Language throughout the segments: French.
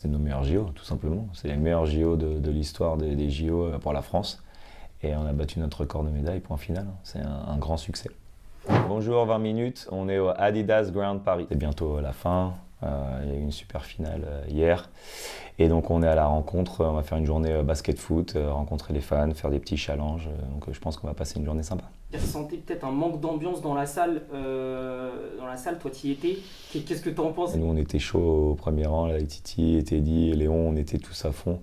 C'est nos meilleurs JO, tout simplement. C'est les meilleurs JO de l'histoire des JO pour la France. Et on a battu notre record de médailles, point final. C'est un grand succès. Bonjour, 20 minutes. On est au Adidas Ground Paris. C'est bientôt la fin. Il y a eu une super finale hier. Et donc on est à la rencontre. On va faire une journée basket-foot, rencontrer les fans, faire des petits challenges. Donc je pense qu'on va passer une journée sympa. Tu ressentais peut-être un manque d'ambiance dans la salle. Toi tu y étais. Qu'est-ce que tu en penses? Nous on était chaud au premier rang, là, avec Titi et Teddy et Léon, on était tous à fond.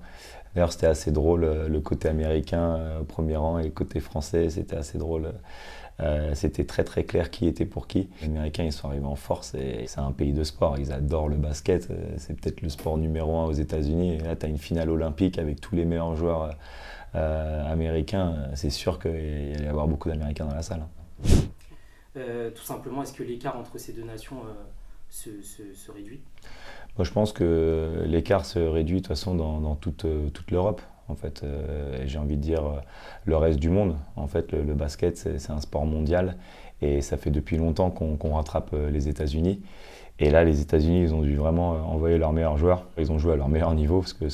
D'ailleurs c'était assez drôle, le côté américain au premier rang et le côté français, c'était assez drôle. C'était très très clair qui était pour qui. Les Américains ils sont arrivés en force et c'est un pays de sport, ils adorent le basket, c'est peut-être le sport numéro 1 aux États-Unis. Et là tu as une finale olympique avec tous les meilleurs joueurs américains, c'est sûr qu'il allait y avoir beaucoup d'Américains dans la salle. Tout simplement, est-ce que l'écart entre ces deux nations se réduit? Moi, je pense que l'écart se réduit de toute façon dans toute l'Europe. En fait, et j'ai envie de dire le reste du monde. En fait, le basket, c'est un sport mondial et ça fait depuis longtemps qu'on rattrape les États-Unis. Et là, les États-Unis, ils ont dû vraiment envoyer leurs meilleurs joueurs. Ils ont joué à leur meilleur niveau parce que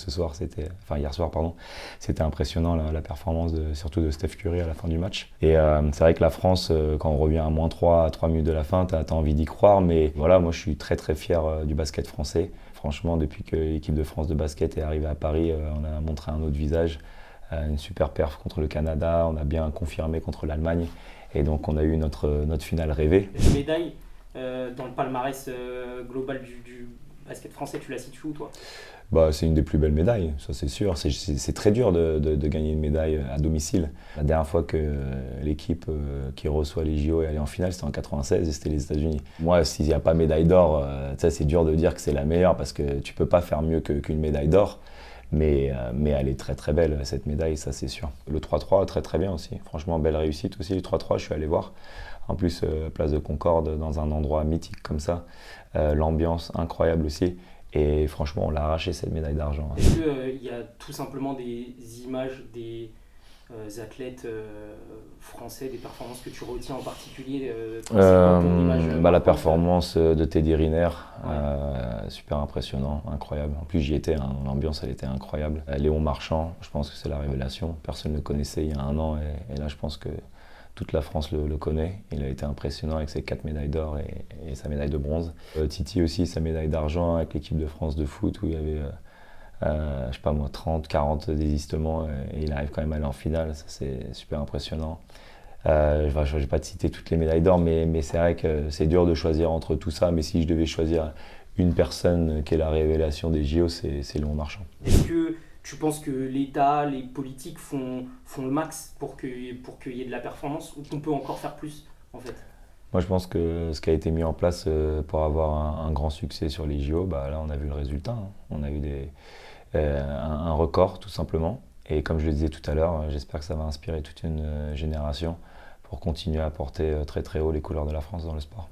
hier soir, pardon, c'était impressionnant la performance surtout de Steph Curry à la fin du match. Et c'est vrai que la France, quand on revient à -3 à 3 minutes de la fin, t'as envie d'y croire. Mais voilà, moi, je suis très très fier du basket français. Franchement, depuis que l'équipe de France de basket est arrivée à Paris, on a montré un autre visage. Une super perf contre le Canada, on a bien confirmé contre l'Allemagne. Et donc, on a eu notre finale rêvée. Une médaille dans le palmarès global du basket français, tu la situes où, toi? Bah, c'est une des plus belles médailles, ça c'est sûr. C'est très dur de gagner une médaille à domicile. La dernière fois que l'équipe qui reçoit les JO est allée en finale, c'était en 96 et c'était les États-Unis. Moi, s'il n'y a pas médaille d'or, c'est dur de dire que c'est la meilleure parce que tu peux pas faire mieux qu'une médaille d'or. Mais elle est très très belle cette médaille, ça c'est sûr. Le 3-3, très très bien aussi. Franchement, belle réussite aussi. Le 3-3, je suis allé voir. En plus, place de Concorde, dans un endroit mythique comme ça. L'ambiance incroyable aussi. Et franchement, on l'a arraché cette médaille d'argent. Est-ce qu'il y a tout simplement des images des athlètes français, des performances que tu retiens en particulier? C'est quoi ton image La marquante? performance de Teddy Riner, Ouais. super impressionnant, incroyable. En plus, j'y étais, hein, l'ambiance elle était incroyable. Léon Marchand, je pense que c'est la révélation. Personne ne le connaissait il y a un an et là, je pense que toute la France le connaît. Il a été impressionnant avec ses 4 médailles d'or et sa médaille de bronze. Titi aussi, sa médaille d'argent avec l'équipe de France de foot où il y avait, je sais pas moi, 30, 40 désistements et il arrive quand même à aller en finale. Ça, c'est super impressionnant. Je ne vais pas te citer toutes les médailles d'or, mais c'est vrai que c'est dur de choisir entre tout ça. Mais si je devais choisir une personne qui est la révélation des JO, c'est Léon Marchand. Est-ce que tu penses que l'État, les politiques font le max pour qu'il y ait de la performance ou qu'on peut encore faire plus en fait? Moi, je pense que ce qui a été mis en place pour avoir un grand succès sur les JO, bah, là, on a vu le résultat. Hein. On a eu un record, tout simplement. Et comme je le disais tout à l'heure, j'espère que ça va inspirer toute une génération pour continuer à porter très très haut les couleurs de la France dans le sport.